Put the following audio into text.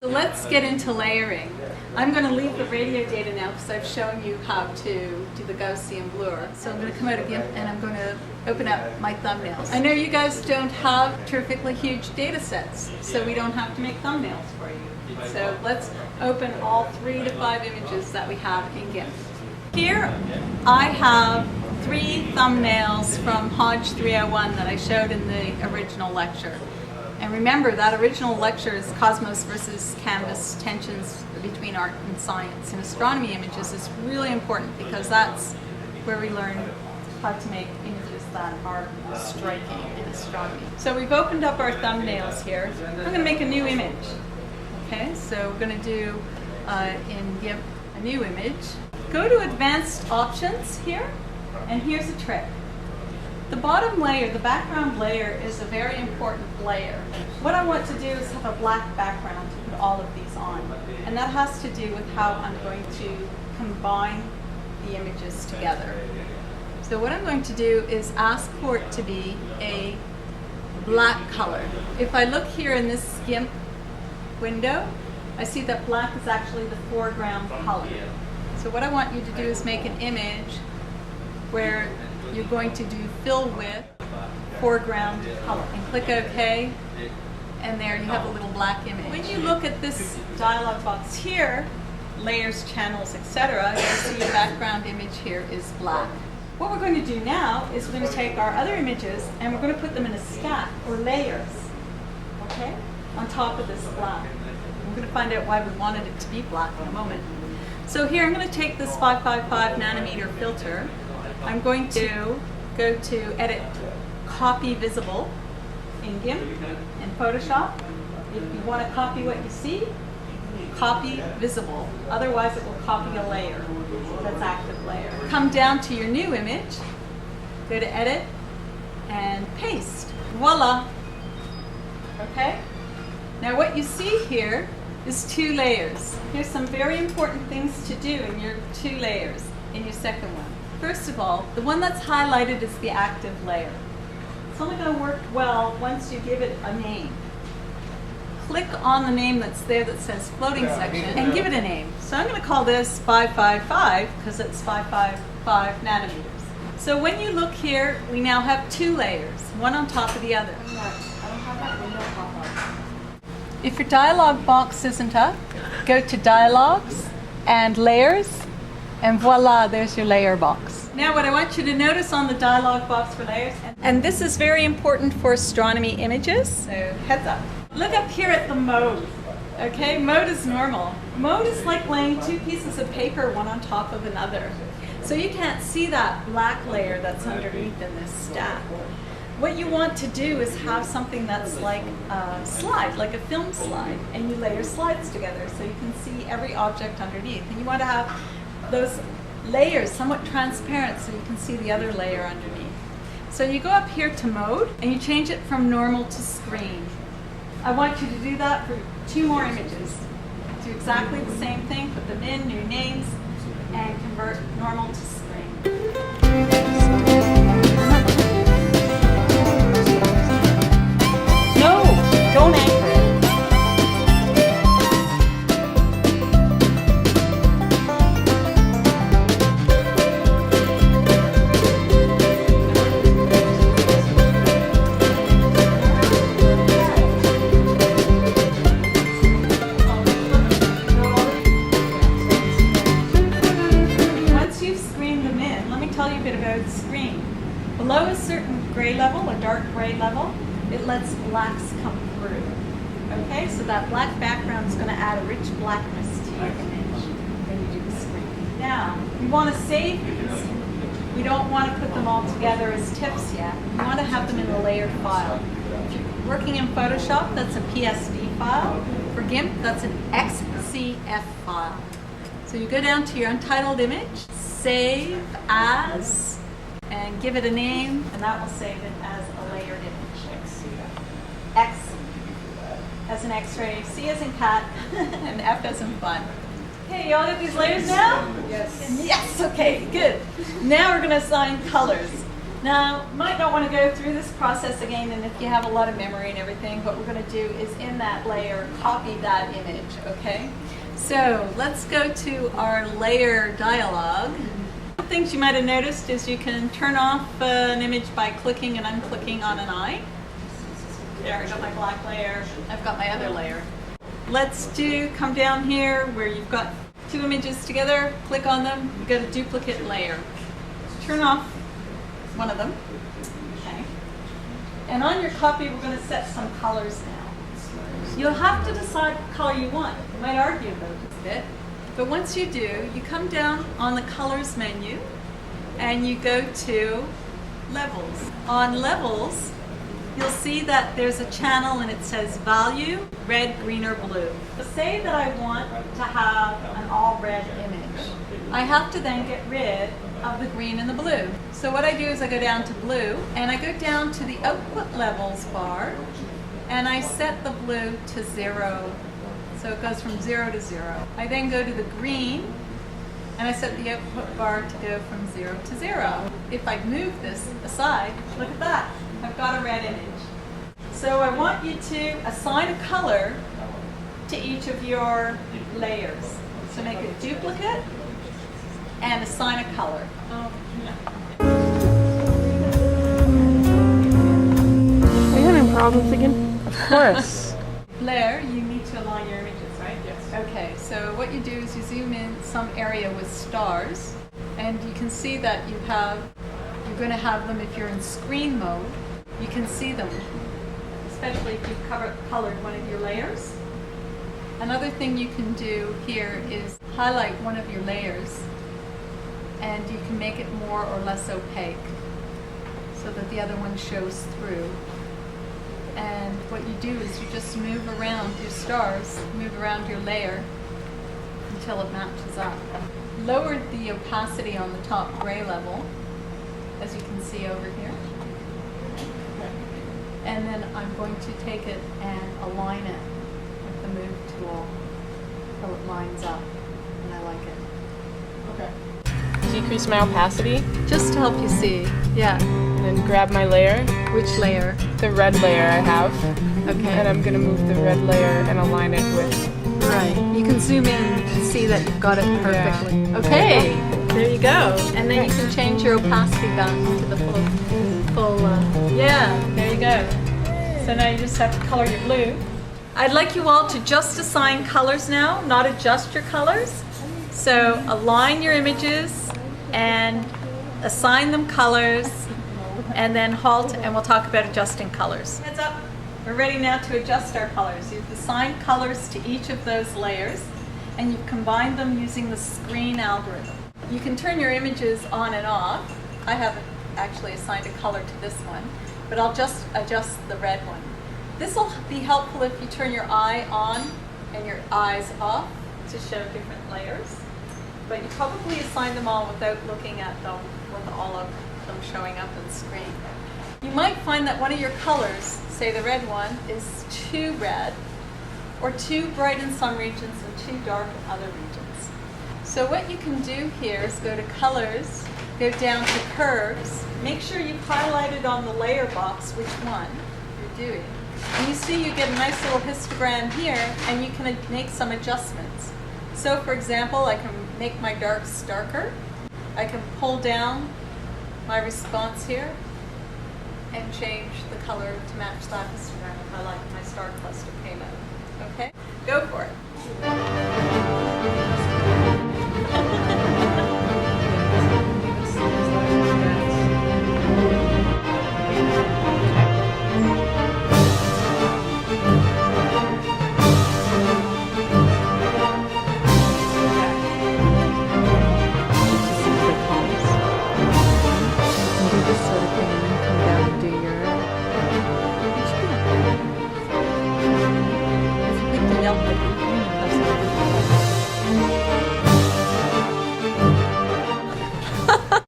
So let's get into layering. I'm going to leave the radio data now because I've shown you how to do the Gaussian blur. So I'm going to come out of GIMP and I'm going to open up my thumbnails. I know you guys don't have terrifically huge data sets, so we don't have to make thumbnails for you. So let's open all 3 to 5 images that we have in GIMP. Here I have 3 thumbnails from Hodge 301 that I showed in the original lecture. And remember, that original lecture is Cosmos versus Canvas, tensions between art and science. And astronomy images is really important because that's where we learn how to make images that are striking in astronomy. So we've opened up our thumbnails here. I'm going to make a new image. Okay, so we're going to do in GIMP a new image. Go to Advanced Options here, and here's a trick. The bottom layer, the background layer, is a very important layer. What I want to do is have a black background to put all of these on. And that has to do with how I'm going to combine the images together. So what I'm going to do is ask for it to be a black color. If I look here in this GIMP window, I see that black is actually the foreground color. So what I want you to do is make an image where you're going to do fill with foreground color. And click OK, and there you have a little black image. When you look at this dialog box here, layers, channels, etc., you'll see your background image here is black. What we're going to do now is we're going to take our other images and we're going to put them in a stack or layers, okay, on top of this black. We're going to find out why we wanted it to be black in a moment. So here I'm going to take this 555 nanometer filter. I'm going to go to Edit, Copy Visible in GIMP and Photoshop. If you want to copy what you see, copy visible. Otherwise it will copy a layer that's active layer. Come down to your new image, go to Edit, and paste. Voila! Okay? Now what you see here is 2 layers. Here's some very important things to do in your 2 layers, in your second one. First of all, the one that's highlighted is the active layer. It's only going to work well once you give it a name. Click on the name that's there that says floating section and give it a name. So I'm going to call this 555 because it's 555 nanometers. So when you look here, we now have 2 layers, one on top of the other. If your dialog box isn't up, go to Dialogs and Layers, and voila, there's your layer box. Now what I want you to notice on the dialog box for layers, and this is very important for astronomy images, so heads up. Look up here at the mode. Okay, mode is normal. Mode is like laying 2 pieces of paper one on top of another. So you can't see that black layer that's underneath in this stack. What you want to do is have something that's like a slide, like a film slide, and you layer slides together so you can see every object underneath. And you want to have those layers somewhat transparent so you can see the other layer underneath. So you go up here to mode and you change it from normal to screen. I want you to do that for 2 more images. Do exactly the same thing, put them in, new names, and convert normal to screen. No, don't anchor it. Below a certain gray level, a dark gray level, it lets blacks come through. Okay, so that black background is going to add a rich blackness to your image when you do the screen. Now, we want to save these. We don't want to put them all together as tips yet. We want to have them in a layered file. If you're working in Photoshop, that's a PSD file. For GIMP, that's an XCF file. So you go down to your untitled image, save as, and give it a name, and that will save it as a layered image. X as an X-ray, C as in cat, and F as in fun. Okay, you all got these layers now? Yes. Yes, okay, good. Now we're going to assign colors. Now, you might not want to go through this process again, and if you have a lot of memory and everything, what we're going to do is in that layer, copy that image, okay? So let's go to our layer dialog. Things you might have noticed is you can turn off an image by clicking and unclicking on an eye. There, I got my black layer. I've got my other layer. Let's come down here where you've got two images together, click on them, you've got a duplicate layer. Turn off one of them. Okay. And on your copy, we're going to set some colors now. You'll have to decide what color you want. You might argue about it a bit. But once you do, you come down on the colors menu and you go to levels. On levels, you'll see that there's a channel and it says value, red, green, or blue. So say that I want to have an all red image. I have to then get rid of the green and the blue. So what I do is I go down to blue and I go down to the output levels bar and I set the blue to 0. So it goes from 0 to 0. I then go to the green and I set the output bar to go from 0 to 0. If I move this aside, look at that. I've got a red image. So I want you to assign a color to each of your layers. So make a duplicate and assign a color. Are you having problems again? Of course. Blair, you need to align your images, right? Yes. Okay, so what you do is you zoom in some area with stars, and you can see that you're going to have them if you're in screen mode. You can see them, especially if you've colored one of your layers. Another thing you can do here is highlight one of your layers, and you can make it more or less opaque so that the other one shows through. And what you do is you just move around your stars, move around your layer until it matches up. Lower the opacity on the top gray level, as you can see over here. And then I'm going to take it and align it with the move tool so it lines up, and I like it. Okay. Decrease my opacity. Just to help you see, yeah. And then grab my layer. Which layer? The red layer I have. Okay. And I'm going to move the red layer and align it with... Right. You can zoom in and see that you've got it perfectly. Yeah. Okay. There you go. And then you can change your opacity back to the full yeah, there you go. So now you just have to color your blue. I'd like you all to just assign colors now, not adjust your colors. So align your images and assign them colors, and then halt, and we'll talk about adjusting colors. Heads up, we're ready now to adjust our colors. You've assigned colors to each of those layers, and you've combined them using the screen algorithm. You can turn your images on and off. I haven't actually assigned a color to this one, but I'll just adjust the red one. This will be helpful if you turn your eye on and your eyes off to show different layers, but you probably assign them all without looking at them with all of them showing up on the screen. You might find that one of your colors, say the red one, is too red, or too bright in some regions and too dark in other regions. So what you can do here is go to Colors, go down to Curves, make sure you've highlighted on the layer box which one you're doing. And you see you get a nice little histogram here, and you can make some adjustments. So for example, I can make my darks darker. I can pull down my response here and change the color to match that histogram if I like my star cluster came out. Okay? Go for it.